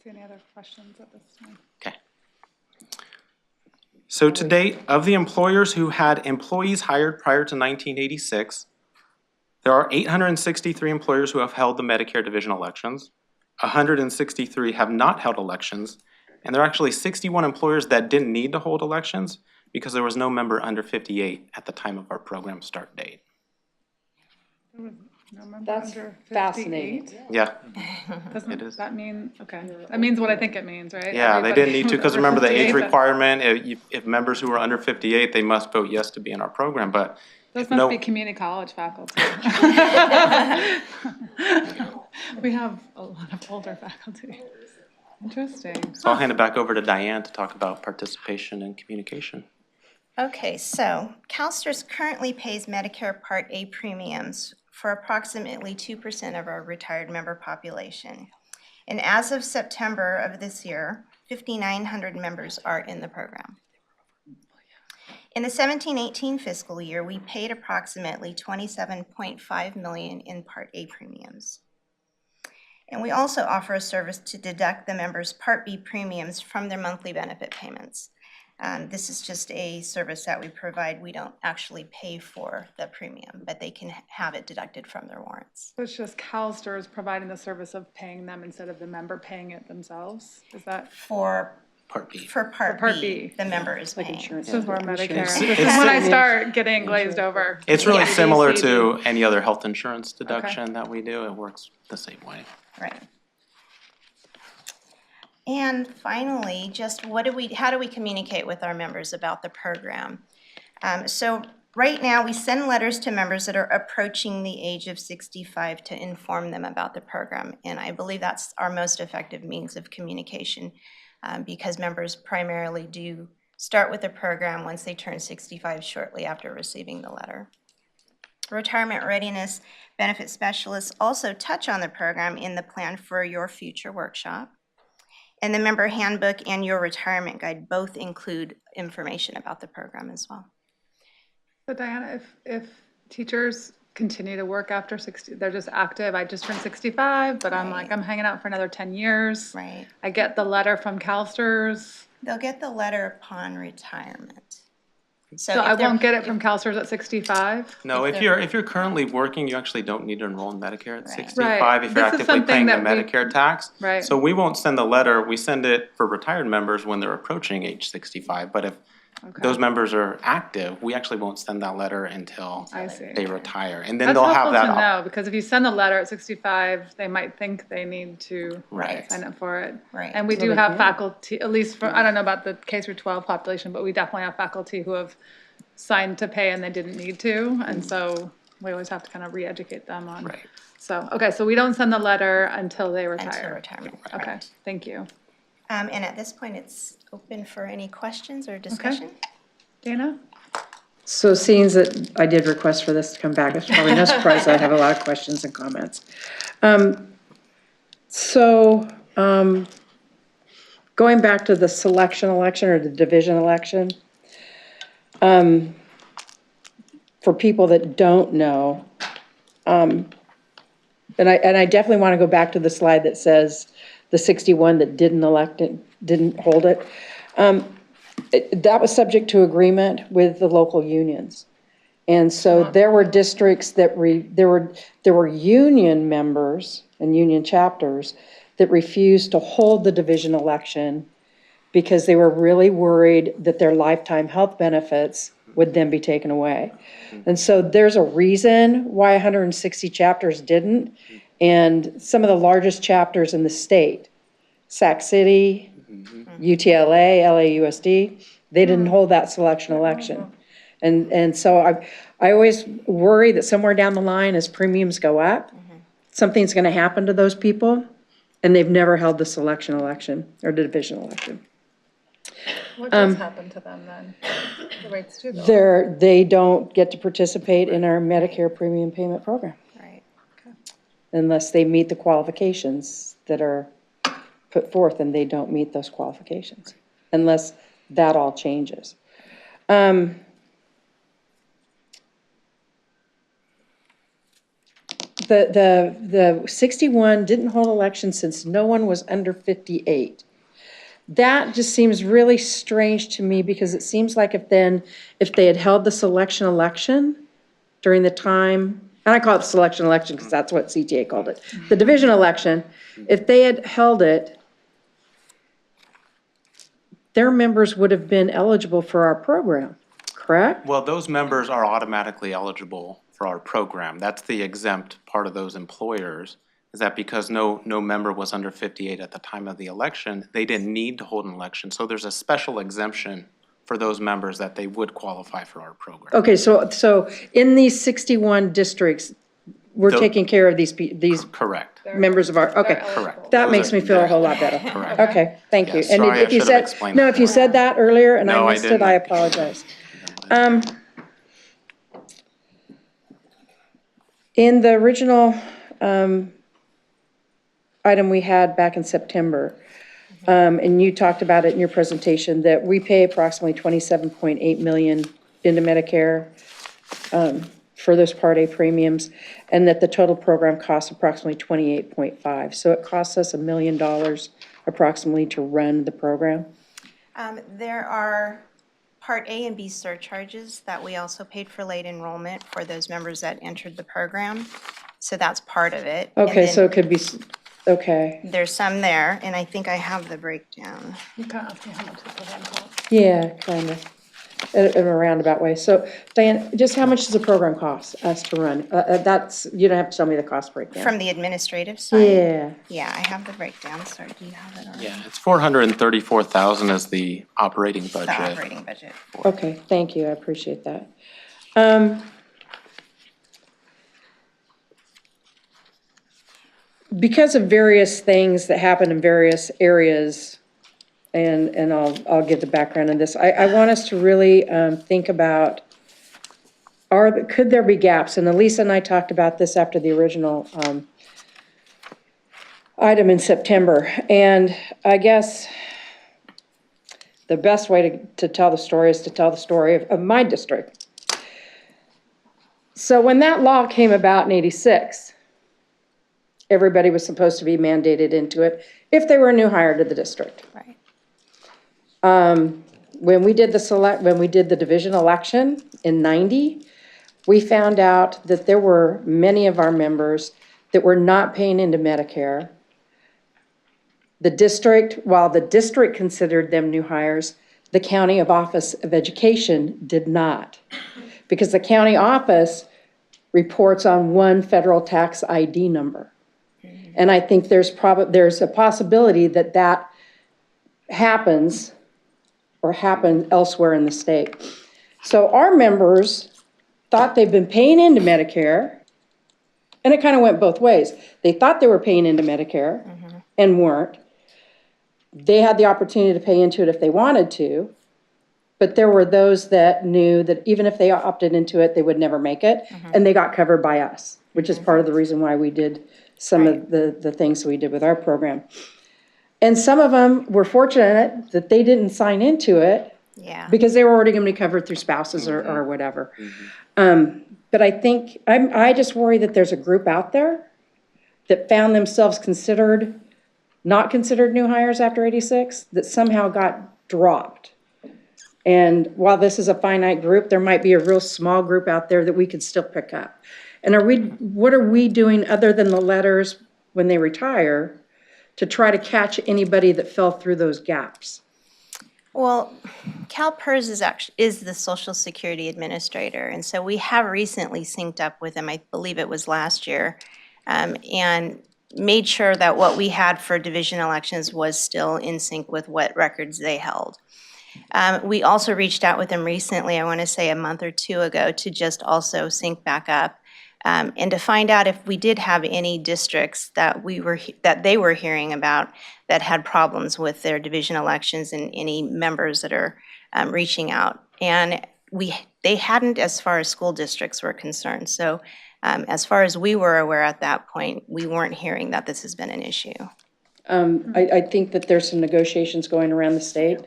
See any other questions at this time? Okay. So to date, of the employers who had employees hired prior to 1986, there are 863 employers who have held the Medicare division elections. 163 have not held elections. And there are actually 61 employers that didn't need to hold elections because there was no member under 58 at the time of our program start date. No member That's under 58? fascinating. Yeah, Doesn't It is. that mean, okay, that means what I think it means, right? yeah, they didn't need to because remember the age Everybody- requirement, if members who were under 58, they must vote yes to be in our program, but Those if must no, be community college faculty. We have a lot of older faculty. Interesting. so I'll hand it back over to Diane to talk about participation and communication. Okay, so CalSTRS currently pays Medicare Part A premiums for approximately 2% of our retired member population. And as of September of this year, 5,900 members are in the program. In the 17-18 fiscal year, we paid approximately $27.5 million in Part A premiums. And we also offer a service to deduct the members' Part B premiums from their monthly benefit payments. This is just a service that we provide. We don't actually pay for the premium, but they can have it deducted from their warrants. So it's just CalSTRS providing the service of paying them instead of the member paying it themselves? Is that? For Part B. Part Part B, B. the member is Like paying. insurance. This is where Medicare, Insurance. this is when I start getting glazed over. It's really Yeah. similar to any other health insurance deduction that we do. It works the same way. Right. And finally, just how do we communicate with our members about the program? So right now, we send letters to members that are approaching the age of 65 to inform them about the program. And I believe that's our most effective means of communication because members primarily do start with the program once they turn 65 shortly after receiving the letter. Retirement readiness benefit specialists also touch on the program in the Plan for Your Future workshop. And the member handbook and your retirement guide both include information about the program as well. So Diana, if teachers continue to work after 60, they're just active, I just turned 65, but I'm like, Right. I'm hanging out for another 10 years. Right. I get the letter from CalSTRS. They'll get the letter upon retirement. So if I they're- won't get it from CalSTRS at 65? No, If if you're currently working, you actually don't need to enroll in Medicare at Right. 65 Right. if you're This is actively something paying the that we- Medicare tax. Right. So we won't send the letter, we send it for retired members when they're approaching age 65. But if Okay. those members are active, we actually won't send that letter until I see. they retire. And then That's they'll have helpful that. to know, because if you send the letter at 65, they might think they need to Right. sign up for it. Right. And we Well, do they have can. faculty, at least for, I don't know about the K through 12 population, but we definitely have faculty who have signed to pay and they didn't need to. And so we always have to kind of re-educate them on. Right. So, okay, so we don't send the letter until they Until retire. retirement. Okay, correct. thank you. And at this point, it's open for any questions or discussion. Dana? So seeing that I did request for this to come back, it's probably no surprise I have a lot of questions and comments. Going back to the selection election or the division election, for people that don't know, and I definitely want to go back to the slide that says the 61 that didn't elect it, didn't hold it. That was subject to agreement with the local unions. And so there were districts that there were union members and union chapters that refused to hold the division election because they were really worried that their lifetime health benefits would then be taken away. And so there's a reason why 160 chapters didn't. And some of the largest chapters in the state, Sac City, UTLA, LAUSD, they didn't hold that selection election. And so I always worry that somewhere down the line, as premiums go up, something's gonna happen to those people, and they've never held the selection election or the division election. What does happen to them then? The rates do go up. They don't get to participate in our Medicare premium payment program Right. unless they meet the qualifications that are put forth, and they don't meet those qualifications, unless that all changes. the 61 didn't hold elections since no one was under 58. That just seems really strange to me because it seems like if they had held the selection election during the time, and I call it the selection election because that's what CTA called it, the division election, if they had held it, their members would have been eligible for our program, correct? Well, those members are automatically eligible for our program. That's the exempt part of those employers, is that because no member was under 58 at the time of the election, they didn't need to hold an election. So there's a special exemption for those members that they would qualify for our program. Okay, so in these 61 districts, we're taking care of these Correct. members of our, okay. Correct. That Those makes are- me feel a whole lot better. Correct. Okay, thank you. Yes, And sorry, I if you should have said, explained no, that if you more. said that earlier and No, I I missed it, didn't. I apologize. In the original item we had back in September, and you talked about it in your presentation, that we pay approximately 27.8 million into Medicare for those Part A premiums, and that the total program costs approximately 28.5. So it costs us $1 million approximately to run the program. There are Part A and B surcharges that we also paid for late enrollment for those members that entered the program. So that's part of it. And Okay, then so it could be, okay, there's some there, and I think I have the breakdown. You can ask me how much the program costs. yeah, kind of, in a roundabout way. So Diane, just how much does the program cost us to run? That's, you don't have to tell me the cost breakdown. From the administrative side? Yeah, Yeah, I have the breakdown. Sorry, do you have it already? Yeah, it's 434,000 as the operating The budget. operating budget. okay, thank you, I appreciate that. Because of various things that happen in various areas, and I'll give the background on this, I want us to really think about, could there be gaps? And Elisa and I talked about this after the original item in September. And I guess the best way to tell the story is to tell the story of my district. So when that law came about in '86, everybody was supposed to be mandated into it if they were a new hire to the district. Right. When we did the division election in '90, we found out that there were many of our members that were not paying into Medicare. While the district considered them new hires, the county Office of Education did not. Because the county office reports on one federal tax ID number. And I think there's a possibility that happens or happened elsewhere in the state. So our members thought they've been paying into Medicare, and it kind of went both ways. They thought they were paying into Medicare and weren't. They had the opportunity to pay into it if they wanted to, but there were those that knew that even if they opted into it, they would never make it, and they got covered by us, which is part of the reason why we did some of the things we did with our program. And some of them were fortunate that they didn't sign into it Yeah. because they were already going to be covered through spouses or whatever. But I think, I just worry that there's a group out there that found themselves not considered new hires after '86, that somehow got dropped. And while this is a finite group, there might be a real small group out there that we could still pick up. And what are we doing other than the letters when they retire to try to catch anybody that fell through those gaps? Well, CalPERS is the Social Security Administrator, and so we have recently synced up with them, I believe it was last year, and made sure that what we had for division elections was still in sync with what records they held. We also reached out with them recently, I want to say a month or two ago, to just also sync back up and to find out if we did have any districts that they were hearing about that had problems with their division elections and any members that are reaching out. And they hadn't, as far as school districts were concerned. So as far as we were aware at that point, we weren't hearing that this has been an issue. I think that there's some negotiations going around the state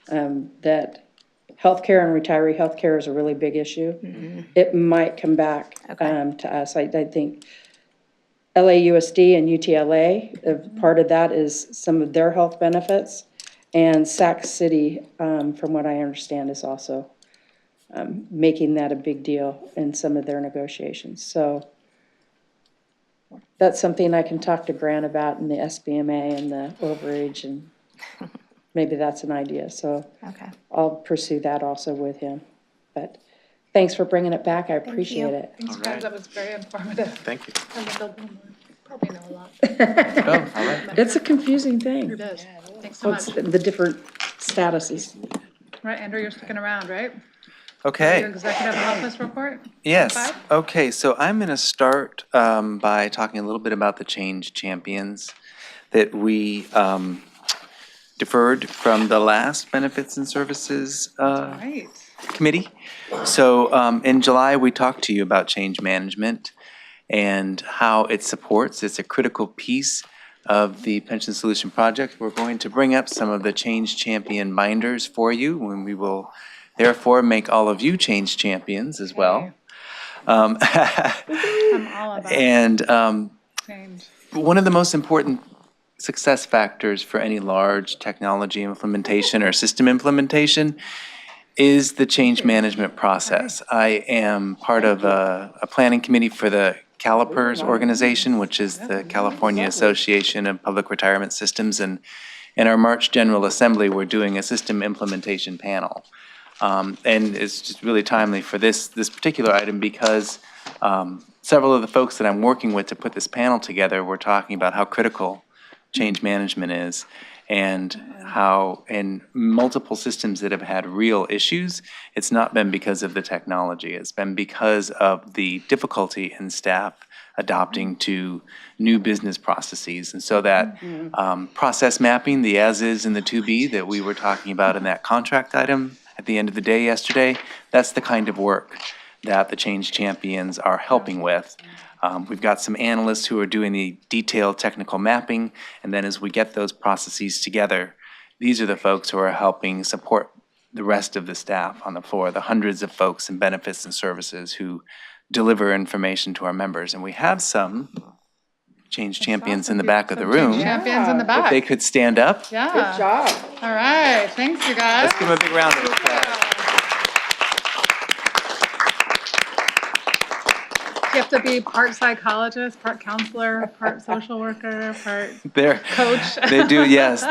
that healthcare and retiree healthcare is a really big issue. It might come back to us. I think LAUSD and UTLA. Part of that is some of their health benefits. And Sac City, from what I understand, is also making that a big deal in some of their negotiations. So that's something I can talk to Grant about in the SBMA and the overage, and maybe that's an idea. So Okay. I'll pursue that also with him. But thanks for bringing it back. I appreciate you. it. Thanks, guys, that was very informative. Thank you. Probably know a lot. Oh, all right. It's a confusing It thing. is. Thanks so What's much. the different statuses? Right, Andrew, you're sticking around, right? Your Okay, executive office report? yes. Five? Okay, so I'm going to start by talking a little bit about the Change Champions that we deferred from the last Benefits and Services Right. Committee. So in July, we talked to you about change management and how it supports. It's a critical piece of the Pension Solution Project. We're going to bring up some of the Change Champion binders for you, when we will therefore make all of you change champions as well. I'm all about And change. one of the most important success factors for any large technology implementation or system implementation is the change management process. I am part of a planning committee for the CalPERS organization, which is the California Association of Public Retirement Systems. And in our March General Assembly, we're doing a system implementation panel. And it's just really timely for this particular item because several of the folks that I'm working with to put this panel together were talking about how critical change management is, and how in multiple systems that have had real issues, it's not been because of the technology. It's been because of the difficulty in staff adopting to new business processes. And so that process mapping, the as-is and the to-be that we were talking about in that contract item at the end of the day yesterday, that's the kind of work that the Change Champions are helping with. We've got some analysts who are doing the detailed technical mapping, and then as we get those processes together, these are the folks who are helping support the rest of the staff on the floor, the hundreds of folks in benefits and services who deliver information to our members. And we have some Change Champions in the back of the room. Champions in the If back. they could stand up, Yeah. Good job. All right, thanks, you guys. let's give them a big round of applause. You have to be part psychologist, part counselor, part social worker, part They're, coach. they do, yes.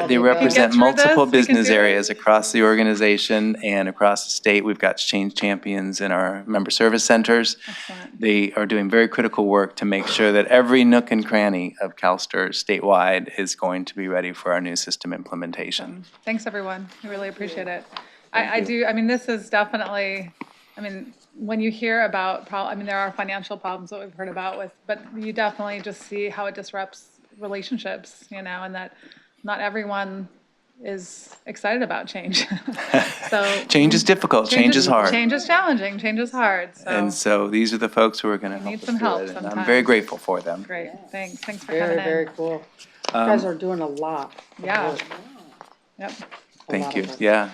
They represent through multiple this, we can business do it. areas across the organization and across the state. We've got Change Champions in our member service centers. Excellent. They are doing very critical work to make sure that every nook and cranny of CalSTRS statewide is going to be ready for our new system implementation. Thanks, everyone. I really appreciate it. I do, I mean, this is definitely, I mean, when you hear about, I mean, there are financial problems that we've heard about with, but you definitely just see how it disrupts relationships, you know, and that not everyone is excited about change. So. Change is difficult, change is hard. Change is challenging, change is hard, so. And so these are the folks who are going to help need us some through help it. And I'm sometimes. very grateful for them. Great, thanks for Very, coming in. very cool. You guys are doing a lot. of Yeah. work. Yep. Thank you, of it. yeah.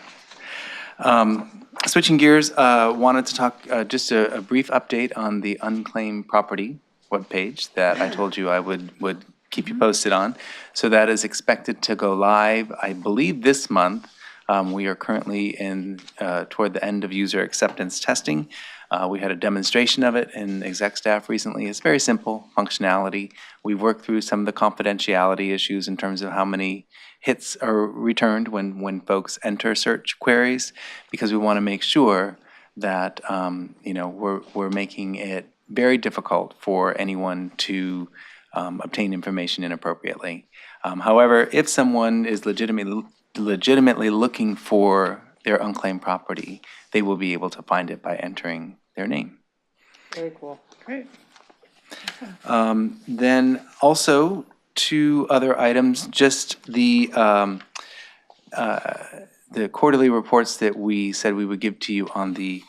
Switching gears, wanted to talk, just a brief update on the unclaimed property webpage that I told you I would keep you posted on. So that is expected to go live, I believe, this month. We are currently toward the end of user acceptance testing. We had a demonstration of it in exec staff recently. It's very simple functionality. We've worked through some of the confidentiality issues in terms of how many hits are returned when folks enter search queries, because we want to make sure that we're making it very difficult for anyone to obtain information inappropriately. However, if someone is legitimately looking for their unclaimed property, they will be able to find it by entering their name. Very cool. Great. Then also, two other items, just the quarterly reports that we said we would give to you on the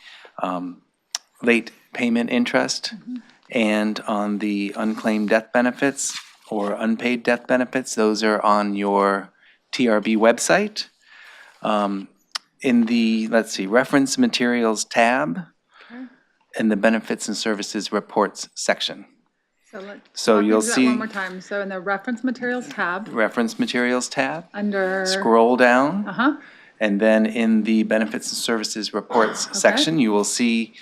late payment interest and on the unclaimed death benefits or unpaid death benefits. Those are on your TRB website. In the, reference materials tab in the benefits and services reports section. So walk me you'll through that see one more time. So in the reference materials tab, reference materials tab, under. scroll down, Uh-huh, and then in the benefits and services reports section, you will see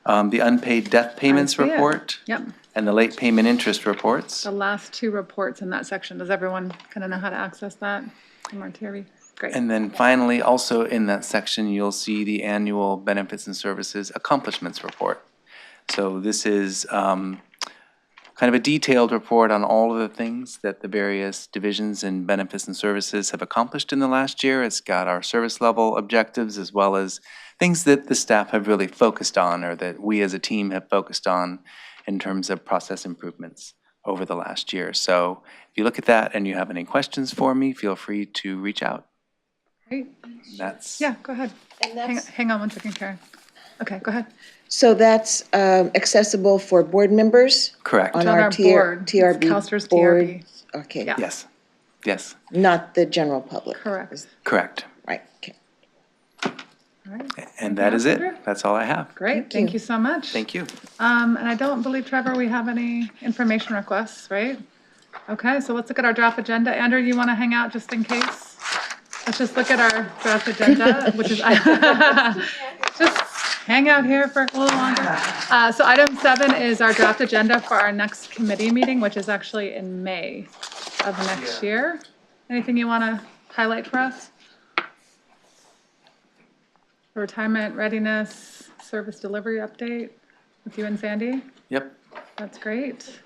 the unpaid death payments see it. report yep. and the late payment interest reports. The last two reports in that section. Does everyone kind of know how to access that? MRTRB? Great. And then finally, also in that section, you'll see the annual benefits and services accomplishments report. So this is kind of a detailed report on all of the things that the various divisions and benefits and services have accomplished in the last year. It's got our service level objectives as well as things that the staff have really focused on or that we as a team have focused on in terms of process improvements over the last year. So if you look at that and you have any questions for me, feel free to reach out. Great. That's Yeah, go ahead. And that's, Hang on one second, Karen. Okay, go ahead. so that's accessible for board members correct. on On our our board. It's TRB CalSTRS board? TRB. Okay, Yeah. Yes, yes, not the general public? Correct. correct. Right, okay. All right. And that is else, it. Andrew? That's all I have. Great, thank you so much. Thank you. And I don't believe, Trevor, we have any information requests, right? Okay, so let's look at our draft agenda. Andrew, you want to hang out just in case? Let's just look at our draft agenda, which is, just hang out here for a little longer. So item 7 is our draft agenda for our next committee meeting, which is actually in May of next year. Anything you want to highlight for us? Retirement readiness, service delivery update with you and Sandy? Yep. That's great.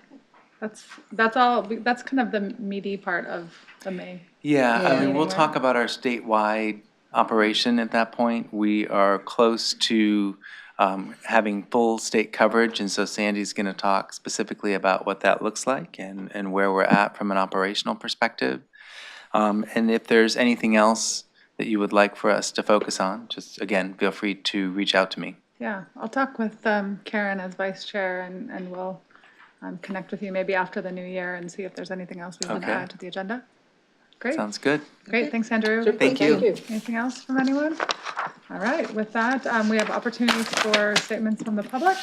That's all, that's kind of the meaty part of the May. Yeah, I mean, we'll Anyway. talk about our statewide operation at that point. We are close to having full state coverage, and so Sandy's going to talk specifically about what that looks like and where we're at from an operational perspective. And if there's anything else that you would like for us to focus on, just again, feel free to reach out to me. Yeah, I'll talk with Karen as vice chair and we'll connect with you maybe after the new year and see if there's anything else we want to Okay. add to the agenda. Great, Sounds good. great, thanks, Andrew. Thank you. Anything else from anyone? All right, with that, we have opportunities for statements from the public.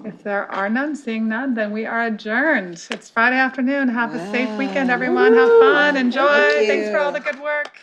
If there are none, seeing none, then we are adjourned. It's Friday afternoon. Have a safe weekend, everyone. Have fun, enjoy. Thanks for all the good work.